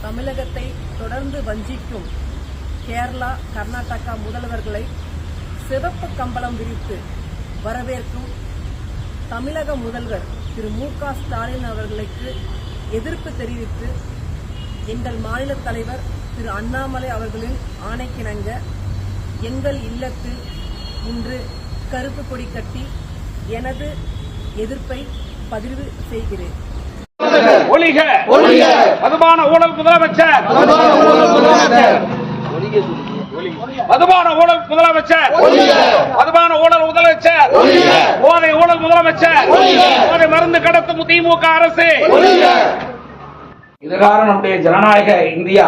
தமிழகத்தை தொடர்ந்து வஞ்சிக்கும் கேரளா, கர்நாடகா முதல்வர்களை சிவப்பு கம்பளம் விரித்து வரவேற்கும் தமிழக முதல்வர் திரு மு.க. ஸ்டாலின் அவர்களுக்கு எதிர்ப்பு தெரிவித்து எங்கள் மாநில தலைவர் திரு அண்ணாமலை அவர்களின் ஆணைக்கிணங்க எங்கள் இல்லத்தில் இன்று கருப்பு கொடி கட்டி எனது எதிர்ப்பை பதிவு செய்கிறேன். ஒழிக ஒழிக மதுபான ஊழல் முதலமைச்சர், மதுபான ஊழல் முதலமைச்சர், மதுபான ஊழல் முதலமைச்சர், போதை ஊழல் முதலமைச்சர், போதை மருந்து கடத்தும் திமுக அரசு. இதுகார நம்முடைய ஜனநாயக இந்தியா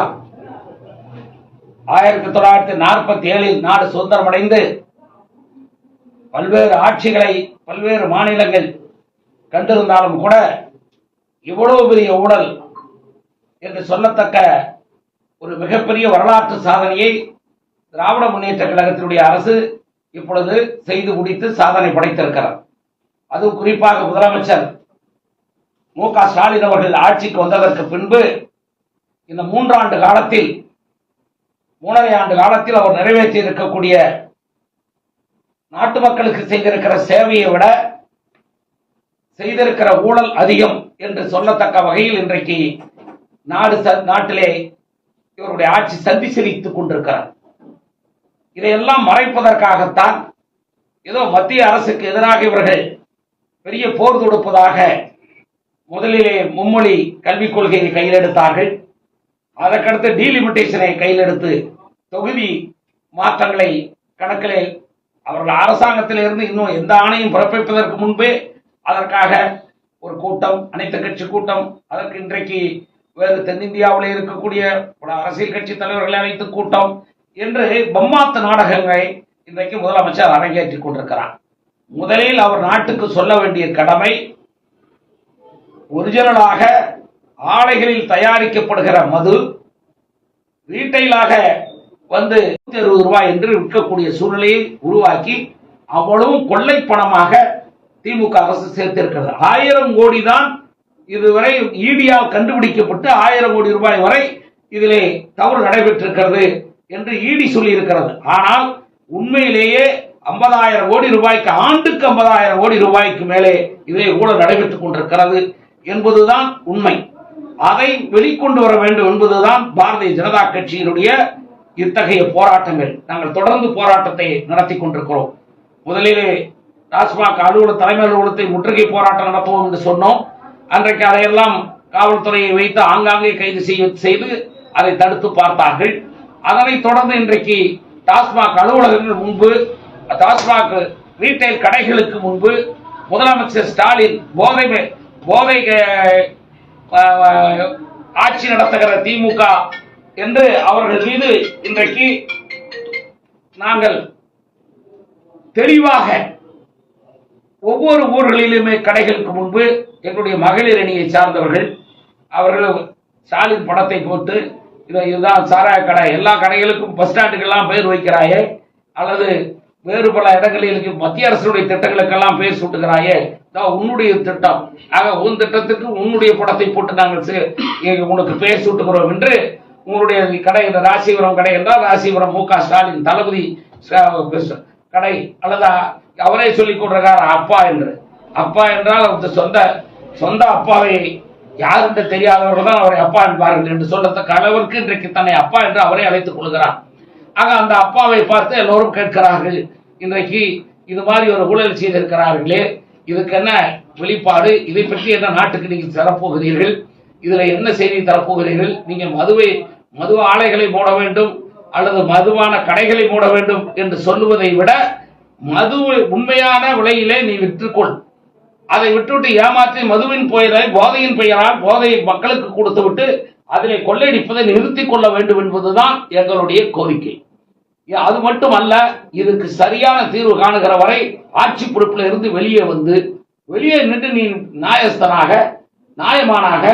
1947 நாடு சுதந்திரமடைந்து பல்வேறு ஆட்சிகளை பல்வேறு மாநிலங்கள் கண்டிருந்தாலும் கூட இவ்வளவு பெரிய ஊழல் என்று சொல்லத்தக்க ஒரு மிகப்பெரிய வரலாற்று சாதனையை திராவிட முன்னேற்ற கழகத்தினுடைய அரசு இப்பொழுது செய்து முடித்து சாதனை படைத்திருக்கிறார். அது குறிப்பாக முதலமைச்சர் மு.க. ஸ்டாலின் அவர்கள் ஆட்சிக்கு வந்ததற்கு பின்பு இந்த 3 ஆண்டு காலத்தில் 3.5 ஆண்டு காலத்தில் அவர் நிறைவேற்றி இருக்கக்கூடிய நாட்டு மக்களுக்கு செய்திருக்கிற சேவையை விட செய்திருக்கிற ஊழல் அதிகம் என்று சொல்லத்தக்க வகையில் இன்றைக்கு நாட்டிலே இவருடைய ஆட்சி சந்தி சிரித்துக் கொண்டிருக்கிறார். இதையெல்லாம் மறைப்பதற்காகத்தான் ஏதோ மத்திய அரசுக்கு எதிராக இவர்கள் பெரிய போர் தொடுப்பதாக முதலிலே மும்மொழி கல்விக் கொள்கையை கையில் எடுத்தார்கள். அதற்கடுத்து டீலிமிட்டேஷனை கையில் எடுத்து தொகுதி மாற்றங்களை கணக்கிலே அவர்கள் அரசாங்கத்திலிருந்து இன்னும் எந்த ஆணையும் பிறப்பிப்பதற்கு முன்பே அதற்காக ஒரு கூட்டம், அனைத்து கட்சி கூட்டம், அதற்கு இன்றைக்கு வேறு தென்னிந்தியாவில் இருக்கக்கூடிய பல அரசியல் கட்சி தலைவர்களை அழைத்து கூட்டம் என்று பம்மாத்து நாடகங்களை இன்றைக்கு முதலமைச்சர் அரங்கேற்றிக் கொண்டிருக்கிறார். முதலில் அவர் நாட்டுக்கு சொல்ல வேண்டிய கடமை, ஒரிஜினலாக ஆலைகளில் தயாரிக்கப்படுகிற மது ரீட்டைலாக வந்து 160 ரூபாய் என்று விற்கக்கூடிய சூழ்நிலையை உருவாக்கி அவ்வளவும் கொள்ளை பணமாக திமுக அரசு சேர்த்திருக்கிறது. 1000 கோடி தான் இதுவரை ஈடியால் கண்டுபிடிக்கப்பட்டு 1000 கோடி ரூபாய் வரை இதிலே தவறு நடைபெற்றிருக்கிறது என்று ஈடி சொல்லி இருக்கிறது. ஆனால் உண்மையிலேயே 50,000 கோடி ரூபாய்க்கு, ஆண்டுக்கு 50,000 கோடி ரூபாய்க்கு மேலே இதிலே ஊழல் நடைபெற்றுக் கொண்டிருக்கிறது என்பதுதான் உண்மை. அதை வெளிக்கொண்டு வர வேண்டும் என்பதுதான் பாரதிய ஜனதா கட்சியினுடைய இத்தகைய போராட்டங்கள். நாங்கள் தொடர்ந்து போராட்டத்தை நடத்தி கொண்டிருக்கிறோம். முதலிலே டாஸ்மாக் தலைமை அலுவலகத்தை முற்றுகை போராட்டம் நடத்துவோம் என்று சொன்னோம். அன்றைக்கு அதையெல்லாம் காவல்துறையை வைத்து ஆங்காங்கே கைது செய்து அதை தடுத்து பார்த்தார்கள். அதனைத் தொடர்ந்து இன்றைக்கு டாஸ்மாக் அலுவலகங்கள் முன்பு, டாஸ்மாக் ரீட்டைல் கடைகளுக்கு முன்பு முதலமைச்சர் ஸ்டாலின் போதை ஆட்சி நடத்துகிற திமுக என்று அவர்கள் மீது இன்றைக்கு நாங்கள் தெளிவாக ஒவ்வொரு ஊர்களிலுமே கடைகளுக்கு முன்பு எங்களுடைய மகளிர் அணியை சார்ந்தவர்கள் அவர்கள் ஸ்டாலின் படத்தை போட்டு இதுதான் சாராய கடை, எல்லா கடைகளுக்கும் பஸ் ஸ்டாண்டுக்கெல்லாம் பேர் வைக்கிறாயே, அல்லது வேறு பல இடங்களில் மத்திய அரசுடைய திட்டங்களுக்கெல்லாம் பேர் சூட்டுகிறாயே, உன்னுடைய திட்டம், ஆக உன் திட்டத்துக்கு உன்னுடைய படத்தை போட்டு நாங்கள் உனக்கு பேர் சூட்டுகிறோம் என்று உங்களுடைய கடை, இந்த ராசிபுரம் கடை என்றால் ராசிபுரம் மு.க. ஸ்டாலின் தளபதி கடை, அல்லது அவரே சொல்லிக் கொண்டிருக்கார் அப்பா என்று. அப்பா என்றால் சொந்த அப்பாவை யார் என்று தெரியாதவர்கள் தான் அவரை அப்பா என்பார்கள் என்று சொல்லத்தக்க அளவிற்கு இன்றைக்கு தன்னை அப்பா என்று அவரே அழைத்துக் கொள்கிறார். ஆக அந்த அப்பாவை பார்த்து எல்லோரும் கேட்கிறார்கள், இன்றைக்கு இது மாதிரி ஒரு ஊழல் செய்திருக்கிறார்களே, இதுக்கு என்ன வெளிப்பாடு, இதை பற்றி என்ன நாட்டுக்கு நீங்கள் தரப்போகிறீர்கள், இதுல என்ன செய்தி தரப்போகிறீர்கள், நீங்கள் மது ஆலைகளை மூட வேண்டும் அல்லது மதுவான கடைகளை மூட வேண்டும் என்று சொல்லுவதை விட மது உண்மையான விலையிலே நீ விற்றுக்கொள், அதை விட்டுவிட்டு ஏமாற்றி மதுவின் போதையின் பெயரால் போதையை மக்களுக்கு கொடுத்து விட்டு அதிலே கொள்ளையடிப்பதை நிறுத்திக் கொள்ள வேண்டும் என்பதுதான் எங்களுடைய கோரிக்கை. அது மட்டுமல்ல, இதுக்கு சரியான தீர்வு காணுகிற வரை ஆட்சி பொறுப்பில் இருந்து வெளியே நின்று நீ நியாயமானாக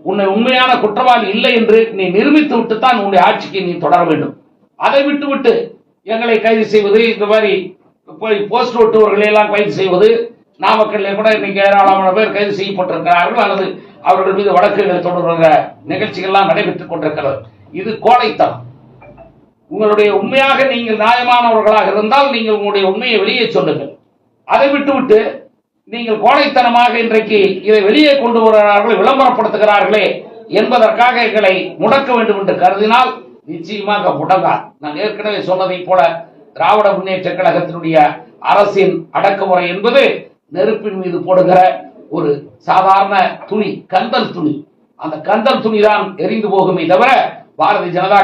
உன்னை உண்மையான குற்றவாளி இல்லை என்று நீ நிரூபித்து விட்டு தான் உன்னுடைய ஆட்சிக்கு நீ தொடர வேண்டும். அதை விட்டு எங்களை கைது செய்வது, இந்த மாதிரி போஸ்ட் ஓட்டுவர்களை எல்லாம் கைது செய்வது, நாமக்கல்ல கூட இன்னைக்கு ஏராளமான பேர் கைது செய்யப்பட்டிருக்கிறார்கள் அல்லது அவர்கள் மீது வழக்குகள் தொடர்கிற நிகழ்ச்சிகள்லாம் நடைபெற்றுக் கொண்டிருக்கிறது. இது கோழைத்தனம். உங்களுடைய உண்மையாக நீங்கள் நியாயமானவர்களாக இருந்தால் நீங்கள் உங்களுடைய உண்மையை வெளியே சொல்லுங்கள். அதை விட்டுவிட்டு நீங்கள் கோழைத்தனமாக இன்றைக்கு இதை வெளியே கொண்டு வருகிறார்கள், விளம்பரப்படுத்துகிறார்களே என்பதற்காக எங்களை முடக்க வேண்டும் என்று கருதினால் நிச்சயமாக முடங்கார். நான் ஏற்கனவே சொன்னதை போல திராவிட முன்னேற்ற கழகத்தினுடைய அரசின் அடக்குமுறை என்பது நெருப்பின் மீது போடுகிற ஒரு சாதாரண துணி, கந்தல் துணி. அந்த கந்தல் துணி தான் எரிந்து போகுமே தவிர பாரதிய ஜனதா